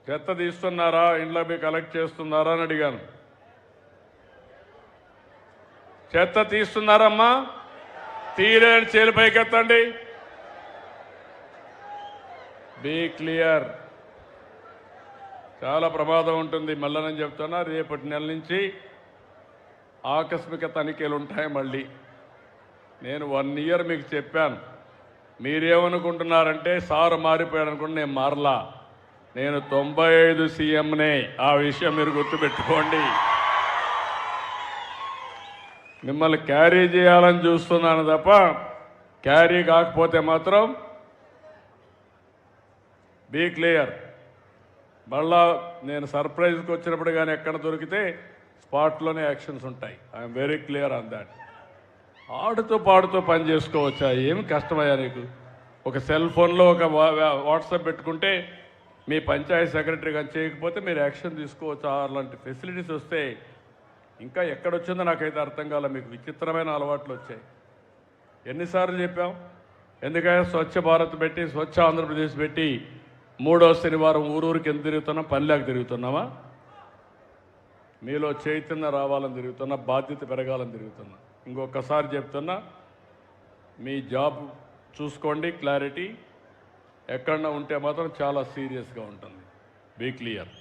చెత్త తీస్తున్నారా, ఇంట్లో మీ కలెక్ట్ చేస్తున్నారా అని అడిగాను. చెత్త తీస్తున్నారమ్మా? తీరేని చేలు పైకెత్తండి. Be clear. చాలా ప్రమాదం ఉంటుంది. మళ్ళీ నేను చెప్తున్నా, రేపటి నెల నుంచి ఆకస్మిక తనిఖీలు ఉంటాయి. మళ్ళీ నేను 1 ఇయర్ మీకు చెప్పాను. మీరేమనుకుంటున్నారంటే సారు మారిపోయాడు అనుకుంటే నేను మారలా. నేను 95 సీఎంనే. ఆ విషయం మీరు గుర్తుపెట్టుకోండి. మిమ్మల్ని క్యారీ చేయాలని చూస్తున్నాను తప్ప క్యారీ కాకపోతే మాత్రం బీ క్లియర్. మళ్ళా నేను సర్ప్రైజ్కి వచ్చినప్పుడు కానీ ఎక్కడ దొరికితే స్పాట్లోనే యాక్షన్స్ ఉంటాయి. I'm very clear on that. ఆడుతూ పాడుతూ పని చేసుకోవచ్చా? ఏమి కష్టమయ్యా నీకు? ఒక సెల్ ఫోన్లో ఒక వాట్సాప్ పెట్టుకుంటే మీ పంచాయతీ సెక్రటరీ కానీ చేయకపోతే మీరు యాక్షన్ తీసుకోవచ్చు. అలాంటి ఫెసిలిటీస్ వస్తే ఇంకా ఎక్కడొచ్చిందో నాకైతే అర్థం కాలే. మీకు విచిత్రమైన అలవాట్లు వచ్చాయి. ఎన్నిసార్లు చెప్పాం? ఎందుకంటే స్వచ్ఛ భారత్ పెట్టి, స్వచ్ఛ ఆంధ్రప్రదేశ్ పెట్టి 3వ శనివారం ఊరూరికి ఎందుకు తిరుగుతున్నాం? పనిలేక తిరుగుతున్నామా? మీలో చైతన్యం రావాలని తిరుగుతున్నా, బాధ్యత పెరగాలని తిరుగుతున్నా. ఇంకొకసారి చెప్తున్నా, మీ జాబ్ చూసుకోండి. క్లారిటీ ఎక్కడన్నా ఉంటే మాత్రం చాలా సీరియస్గా ఉంటుంది. Be clear.